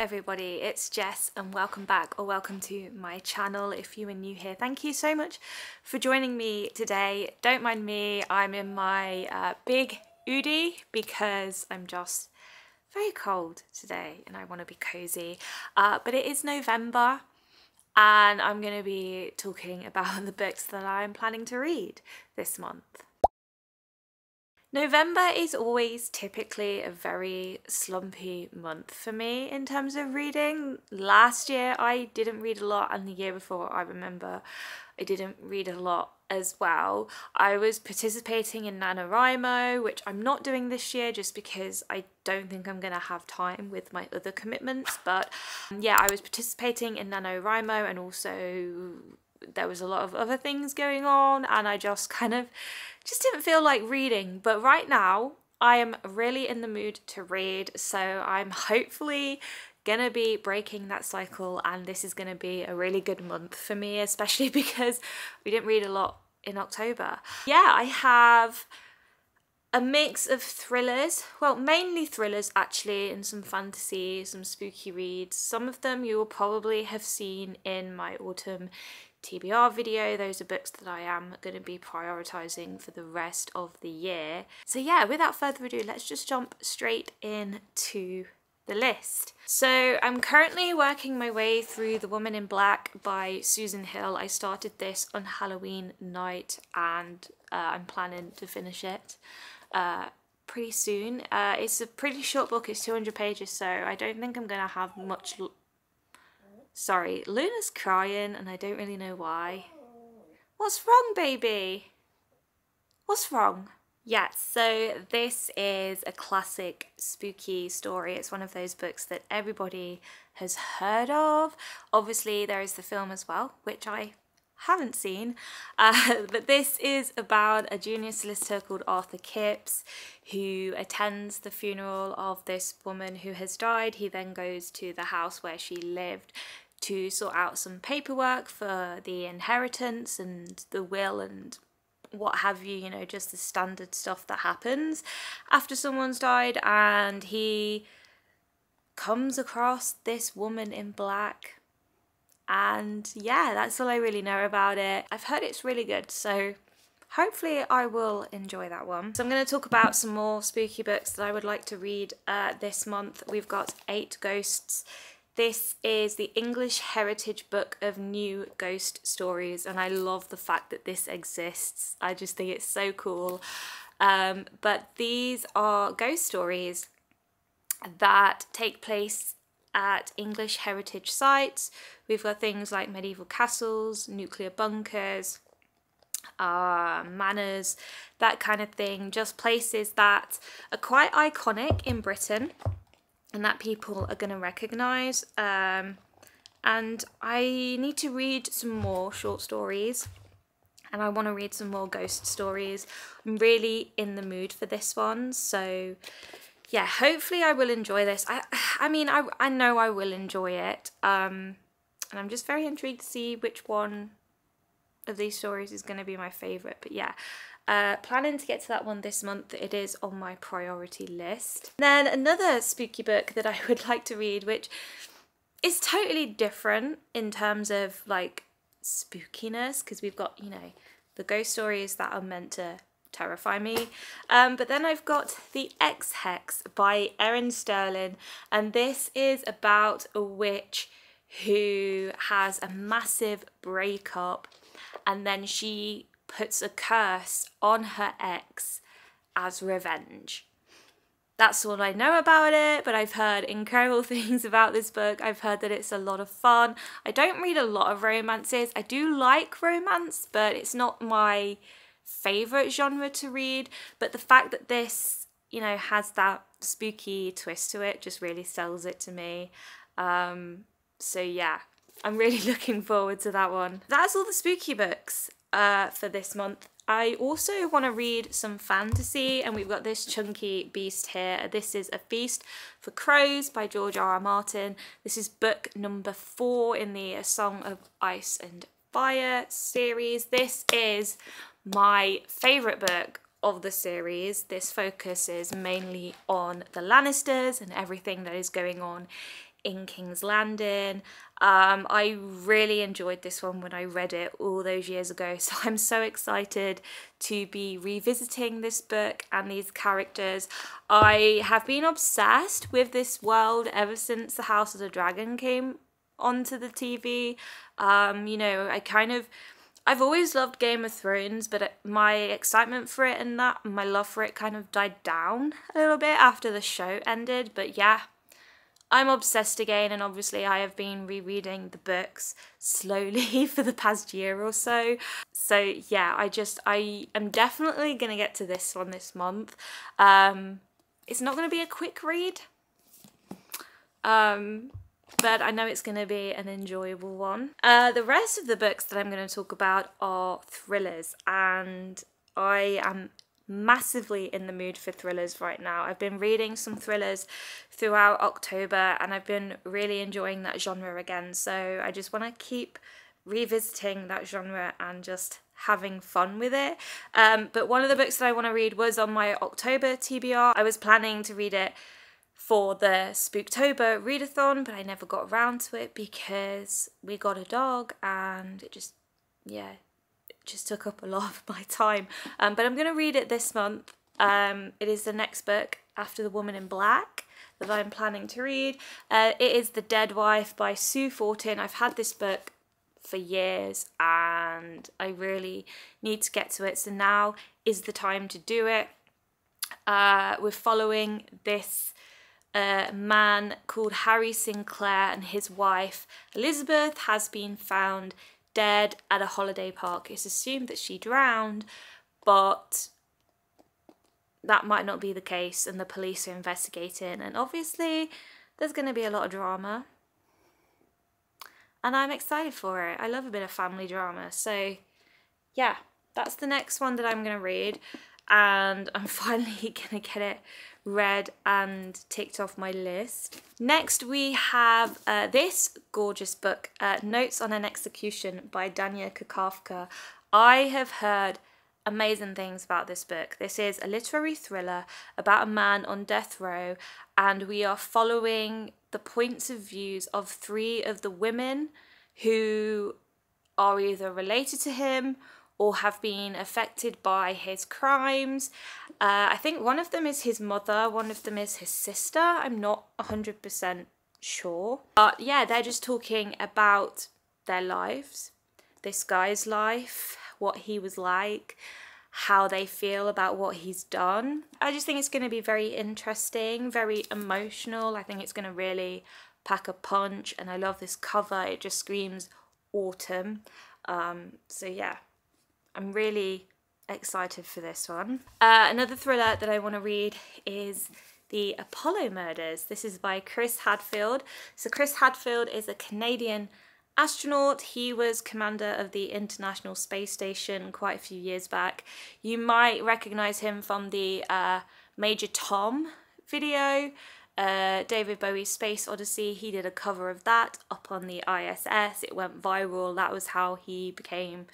everybody, it's Jess and welcome back, or welcome to my channel if you are new here. Thank you so much for joining me today. Don't mind me, I'm in my big hoodie because I'm just very cold today and I want to be cozy. But it is November and I'm going to be talking about the books that I'm planning to read this month. November is always typically a very slumpy month for me in terms of reading. Last year I didn't read a lot, and the year before I remember I didn't read a lot as well. I was participating in NaNoWriMo, which I'm not doing this year just because I don't think I'm going to have time with my other commitments. But yeah, I was participating in NaNoWriMo, and also there was a lot of other things going on and I just didn't feel like reading. But right now I am really in the mood to read, so I'm hopefully gonna be breaking that cycle, and this is gonna be a really good month for me, especially because we didn't read a lot in October. Yeah, I have a mix of thrillers, well, mainly thrillers actually, and some fantasy, some spooky reads. Some of them you will probably have seen in my autumn TBR video. Those are books that I am going to be prioritising for the rest of the year. So yeah, without further ado, let's just jump straight into the list. So I'm currently working my way through The Woman in Black by Susan Hill. I started this on Halloween night and I'm planning to finish it pretty soon. It's a pretty short book, it's 200 pages, so I don't think I'm going to have much. Sorry, Luna's crying and I don't really know why. What's wrong, baby? What's wrong? Yeah, so this is a classic spooky story. It's one of those books that everybody has heard of. Obviously there is the film as well, which I haven't seen, but this is about a junior solicitor called Arthur Kipps who attends the funeral of this woman who has died. He then goes to the house where she lived to sort out some paperwork for the inheritance and the will and what have you, you know, just the standard stuff that happens after someone's died. And he comes across this woman in black, and yeah, that's all I really know about it. I've heard it's really good, so hopefully I will enjoy that one. So I'm going to talk about some more spooky books that I would like to read this month. We've got 8 Ghosts. This is the English Heritage Book of New Ghost Stories, and I love the fact that this exists. I just think it's so cool. But these are ghost stories that take place at English heritage sites. We've got things like medieval castles, nuclear bunkers, manors, that kind of thing. Just places that are quite iconic in Britain and that people are going to recognise. And I need to read some more short stories, and I want to read some more ghost stories. I'm really in the mood for this one, so yeah, hopefully I will enjoy this. I mean, I know I will enjoy it, and I'm just very intrigued to see which one of these stories is going to be my favourite. But yeah, planning to get to that one this month. It is on my priority list. Then another spooky book that I would like to read, which is totally different in terms of like spookiness, because we've got, you know, the ghost stories that are meant to terrify me, but then I've got The Ex-Hex by Erin Sterling, and this is about a witch who has a massive breakup, and then she puts a curse on her ex as revenge. That's all I know about it, but I've heard incredible things about this book. I've heard that it's a lot of fun. I don't read a lot of romances. I do like romance, but it's not my favourite genre to read. But the fact that this, you know, has that spooky twist to it just really sells it to me. So yeah, I'm really looking forward to that one. That's all the spooky books for this month. I also want to read some fantasy, and we've got this chunky beast here. This is A Feast for Crows by George R.R. Martin. This is book number 4 in the A Song of Ice and Fire series. This is my favourite book of the series. This focuses mainly on the Lannisters and everything that is going on in King's Landing. I really enjoyed this one when I read it all those years ago, so I'm so excited to be revisiting this book and these characters. I have been obsessed with this world ever since the House of the Dragon came onto the TV. You know, I've always loved Game of Thrones, but my excitement for it and my love for it kind of died down a little bit after the show ended. But yeah, I'm obsessed again, and obviously I have been rereading the books slowly for the past year or so. So yeah, I am definitely going to get to this one this month. It's not going to be a quick read, but I know it's going to be an enjoyable one. The rest of the books that I'm going to talk about are thrillers, and I am massively in the mood for thrillers right now. I've been reading some thrillers throughout October, and I've been really enjoying that genre again, so I just want to keep revisiting that genre and just having fun with it. But one of the books that I want to read was on my October TBR. I was planning to read it for the Spooktober readathon, but I never got around to it because we got a dog and it just took up a lot of my time. But I'm going to read it this month. It is the next book after The Woman in Black that I'm planning to read. It is The Dead Wife by Sue Fortin. I've had this book for years and I really need to get to it, so now is the time to do it. We're following this man called Harry Sinclair, and his wife Elizabeth has been found dead at a holiday park. It's assumed that she drowned, but that might not be the case, and the police are investigating, and obviously there's going to be a lot of drama, and I'm excited for it. I love a bit of family drama, so yeah, that's the next one that I'm going to read, and I'm finally going to get it read and ticked off my list. Next we have this gorgeous book, Notes on an Execution by Dania Kakavka. I have heard amazing things about this book. This is a literary thriller about a man on death row, and we are following the points of views of 3 of the women who are either related to him or have been affected by his crimes. I think one of them is his mother, one of them is his sister. I'm not 100% sure. But yeah, they're just talking about their lives, this guy's life, what he was like, how they feel about what he's done. I just think it's going to be very interesting, very emotional. I think it's going to really pack a punch, and I love this cover. It just screams autumn. So yeah, I'm really excited for this one. Another thriller that I want to read is The Apollo Murders. This is by Chris Hadfield. So Chris Hadfield is a Canadian astronaut. He was commander of the International Space Station quite a few years back. You might recognise him from the Major Tom video, David Bowie's Space Odyssey. He did a cover of that up on the ISS. It went viral. That was how he became,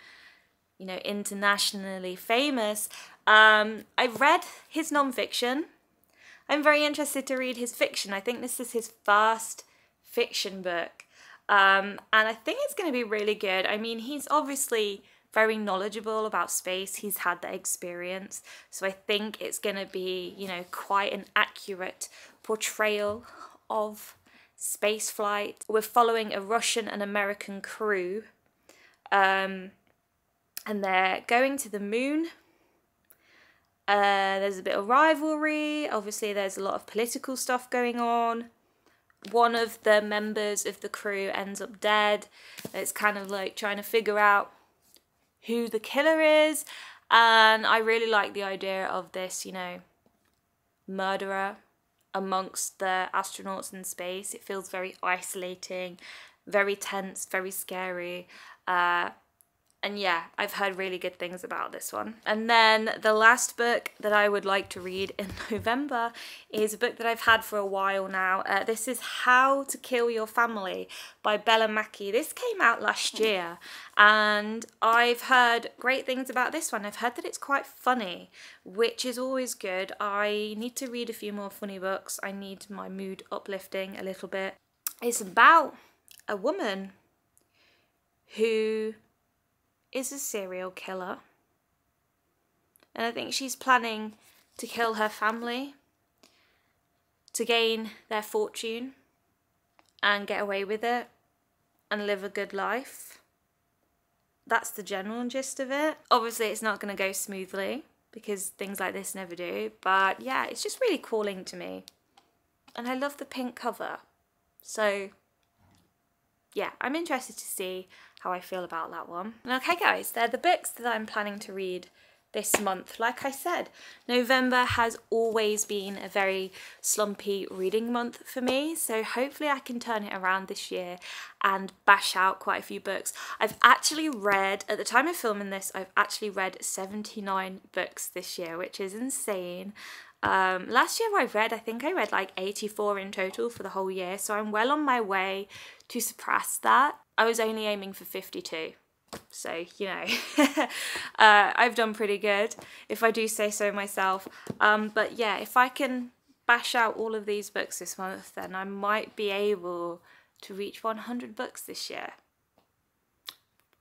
you know, internationally famous. I've read his non-fiction. I'm very interested to read his fiction. I think this is his first fiction book. And I think it's going to be really good. I mean, he's obviously very knowledgeable about space. He's had that experience. So I think it's going to be, you know, quite an accurate portrayal of space flight. We're following a Russian and American crew. And they're going to the moon. There's a bit of rivalry. Obviously, there's a lot of political stuff going on. One of the members of the crew ends up dead. It's kind of like trying to figure out who the killer is. And I really like the idea of this, you know, murderer amongst the astronauts in space. It feels very isolating, very tense, very scary. And yeah, I've heard really good things about this one. And then the last book that I would like to read in November is a book that I've had for a while now. This is How to Kill Your Family by Bella Mackie. This came out last year and I've heard great things about this one. I've heard that it's quite funny, which is always good. I need to read a few more funny books. I need my mood uplifting a little bit. It's about a woman who is a serial killer. And I think she's planning to kill her family to gain their fortune and get away with it and live a good life. That's the general gist of it. Obviously, it's not going to go smoothly because things like this never do. But yeah, it's just really calling to me. And I love the pink cover. So yeah, I'm interested to see how I feel about that one. Okay guys, they're the books that I'm planning to read this month. Like I said, November has always been a very slumpy reading month for me, so hopefully I can turn it around this year and bash out quite a few books. I've actually read, at the time of filming this, I've actually read 79 books this year, which is insane. Last year I think I read like 84 in total for the whole year, so I'm well on my way to surpass that. I was only aiming for 52. So, you know, I've done pretty good, if I do say so myself. But yeah, if I can bash out all of these books this month, then I might be able to reach 100 books this year.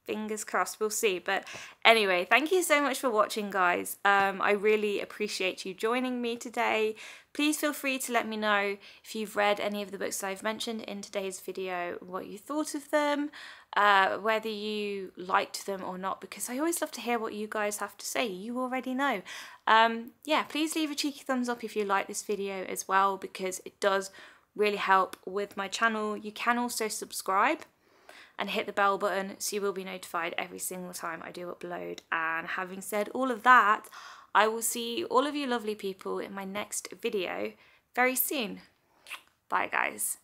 Fingers crossed, we'll see. But anyway, thank you so much for watching, guys. I really appreciate you joining me today. Please feel free to let me know if you've read any of the books that I've mentioned in today's video, what you thought of them, whether you liked them or not, because I always love to hear what you guys have to say. You already know. Yeah, please leave a cheeky thumbs up if you like this video as well, because it does really help with my channel. You can also subscribe and hit the bell button so you will be notified every single time I do upload. And having said all of that, I will see all of you lovely people in my next video very soon. Bye guys.